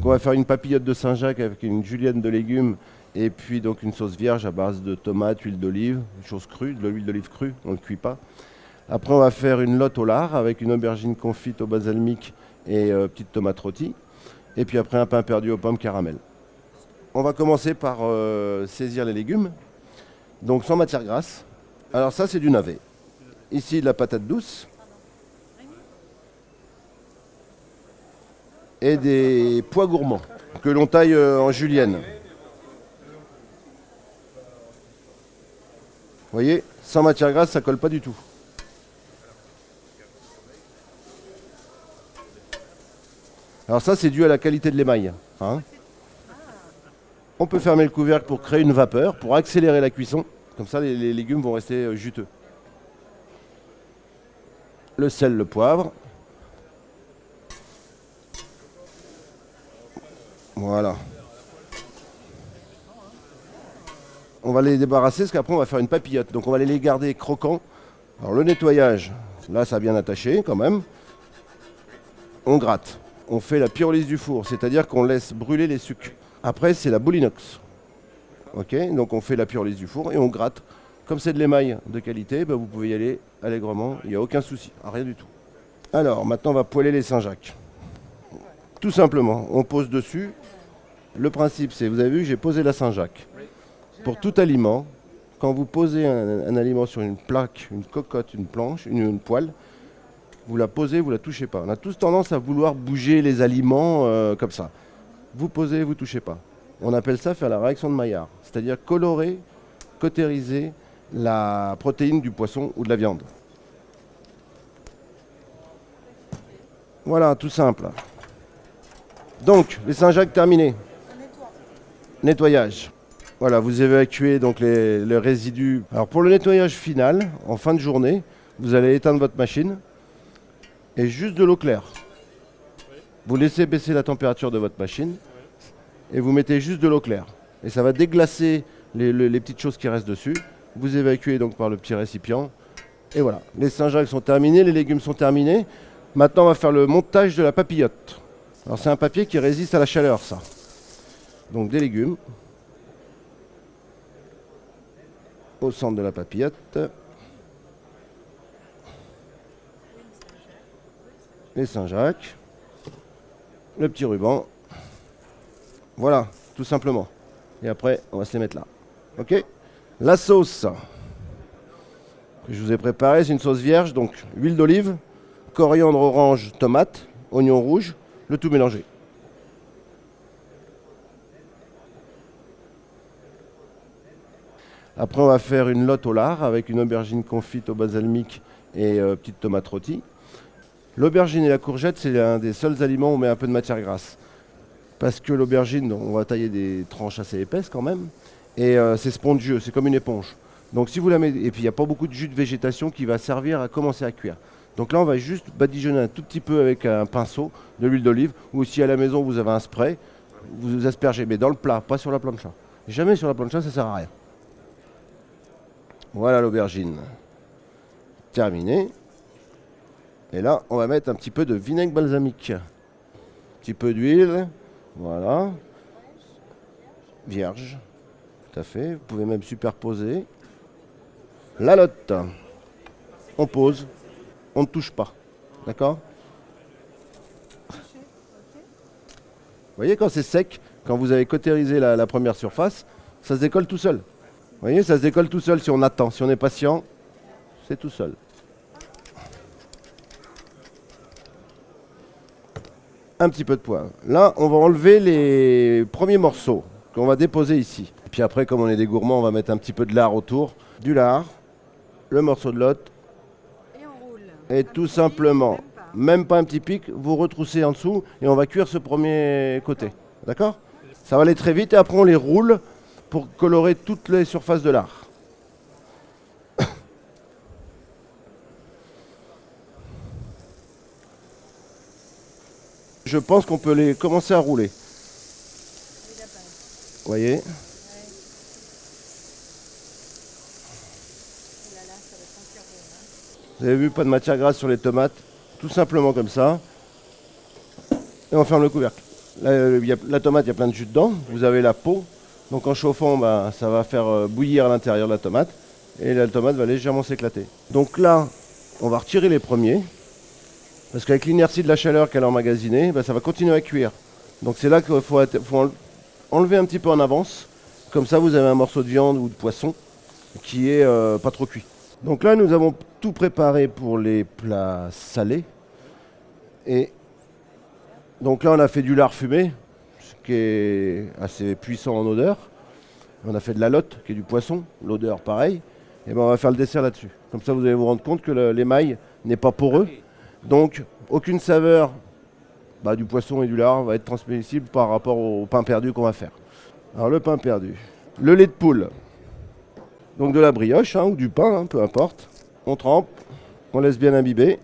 on va faire une papillote de Saint-Jacques avec une julienne de légumes et puis donc une sauce vierge à base de tomates, huile d'olive, une chose crue, de l'huile d'olive crue, on ne le cuit pas. Après, on va faire une lotte au lard avec une aubergine confite au balsamique et petite tomate rôtie. Et puis après, un pain perdu aux pommes caramel. On va commencer par saisir les légumes, donc sans matière grasse. Alors ça, c'est du navet. Ici, de la patate douce. Et des pois gourmands que l'on taille en julienne. Vous voyez, sans matière grasse, ça colle pas du tout. Alors ça, c'est dû à la qualité de l'émail. Hein. On peut fermer le couvercle pour créer une vapeur, pour accélérer la cuisson. Comme ça, les légumes vont rester juteux. Le sel, le poivre. Voilà. On va les débarrasser parce qu'après on va faire une papillote. Donc on va les garder croquants. Alors le nettoyage, là ça a bien attaché quand même. On gratte. On fait la pyrolyse du four, c'est-à-dire qu'on laisse brûler les sucs. Après c'est la boule inox. Ok, donc on fait la pyrolyse du four et on gratte. Comme c'est de l'émail de qualité, vous pouvez y aller allègrement, il n'y a aucun souci, rien du tout. Alors maintenant on va poêler les Saint-Jacques. Tout simplement, on pose dessus. Le principe c'est, vous avez vu, j'ai posé la Saint-Jacques. Pour tout aliment, quand vous posez un aliment sur une plaque, une cocotte, une planche, une poêle, vous la posez, vous ne la touchez pas. On a tous tendance à vouloir bouger les aliments comme ça. Vous posez, vous ne touchez pas. On appelle ça faire la réaction de Maillard, c'est-à-dire colorer, cautériser la protéine du poisson ou de la viande. Voilà, tout simple. Donc, les Saint-Jacques terminés. Nettoyage. Voilà, vous évacuez donc les résidus. Alors pour le nettoyage final, en fin de journée, vous allez éteindre votre machine et juste de l'eau claire. Vous laissez baisser la température de votre machine et vous mettez juste de l'eau claire. Et ça va déglacer les petites choses qui restent dessus. Vous évacuez donc par le petit récipient. Et voilà, les Saint-Jacques sont terminés, les légumes sont terminés. Maintenant, on va faire le montage de la papillote. Alors c'est un papier qui résiste à la chaleur, ça. Donc des légumes. Au centre de la papillote. Les Saint-Jacques. Le petit ruban. Voilà, tout simplement. Et après, on va se les mettre là. Ok? La sauce que je vous ai préparée, c'est une sauce vierge. Donc, huile d'olive, coriandre orange, tomate, oignon rouge, le tout mélangé. Après, on va faire une lotte au lard avec une aubergine confite au balsamique et petite tomate rôtie. L'aubergine et la courgette, c'est un des seuls aliments où on met un peu de matière grasse. Parce que l'aubergine, on va tailler des tranches assez épaisses quand même. Et c'est spongieux, c'est comme une éponge. Donc si vous la mettez, et puis il n'y a pas beaucoup de jus de végétation qui va servir à commencer à cuire. Donc là, on va juste badigeonner un tout petit peu avec un pinceau de l'huile d'olive. Ou si à la maison, vous avez un spray, vous aspergez, mais dans le plat, pas sur la plancha. Jamais sur la plancha, ça ne sert à rien. Voilà l'aubergine. Terminé. Et là, on va mettre un petit peu de vinaigre balsamique. Un petit peu d'huile. Voilà. Vierge. Tout à fait. Vous pouvez même superposer. La lotte. On pose. On ne touche pas. D'accord? Vous voyez, quand c'est sec, quand vous avez cautérisé la première surface, ça se décolle tout seul. Vous voyez, ça se décolle tout seul si on attend. Si on est patient, c'est tout seul. Un petit peu de poivre. Là, on va enlever les premiers morceaux qu'on va déposer ici. Et puis après, comme on est des gourmands, on va mettre un petit peu de lard autour. Du lard, le morceau de lotte. Et on roule. Et tout simplement, même pas un petit pic, vous retroussez en dessous et on va cuire ce premier côté. D'accord? Ça va aller très vite et après on les roule pour colorer toutes les surfaces de lard. Je pense qu'on peut les commencer à rouler. Vous voyez? Vous avez vu, pas de matière grasse sur les tomates. Tout simplement comme ça. Et on ferme le couvercle. Là, la tomate, il y a plein de jus dedans. Vous avez la peau. Donc en chauffant, bah, ça va faire bouillir à l'intérieur de la tomate. Et la tomate va légèrement s'éclater. Donc là, on va retirer les premiers. Parce qu'avec l'inertie de la chaleur qu'elle a emmagasinée, bah, ça va continuer à cuire. Donc c'est là qu'il faut enlever un petit peu en avance. Comme ça, vous avez un morceau de viande ou de poisson qui est pas trop cuit. Donc là, nous avons tout préparé pour les plats salés. Et donc là, on a fait du lard fumé, ce qui est assez puissant en odeur. On a fait de la lotte, qui est du poisson, l'odeur pareil. Et ben on va faire le dessert là-dessus. Comme ça, vous allez vous rendre compte que l'émail n'est pas poreux. Donc, aucune saveur du poisson et du lard va être transmissible par rapport au pain perdu qu'on va faire. Alors, le pain perdu. Le lait de poule. Donc, de la brioche ou du pain, peu importe. On trempe, on laisse bien imbiber.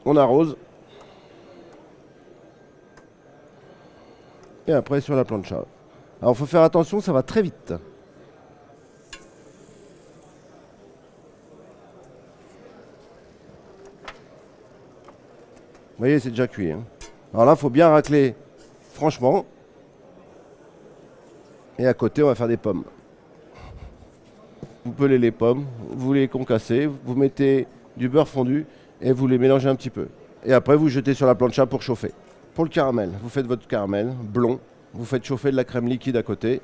On arrose. Et après, sur la plancha. Alors, il faut faire attention, ça va très vite. Vous voyez, c'est déjà cuit. Alors là, il faut bien racler franchement. Et à côté, on va faire des pommes. Vous pelez les pommes, vous les concassez, vous mettez du beurre fondu et vous les mélangez un petit peu. Et après, vous jetez sur la plancha pour chauffer. Pour le caramel, vous faites votre caramel blond. Vous faites chauffer de la crème liquide à côté.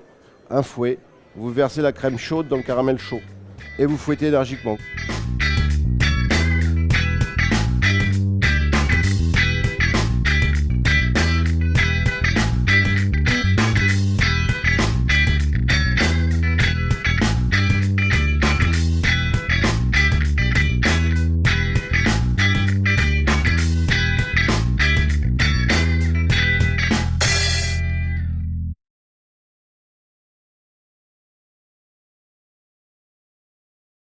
Un fouet. Vous versez la crème chaude dans le caramel chaud. Et vous fouettez énergiquement.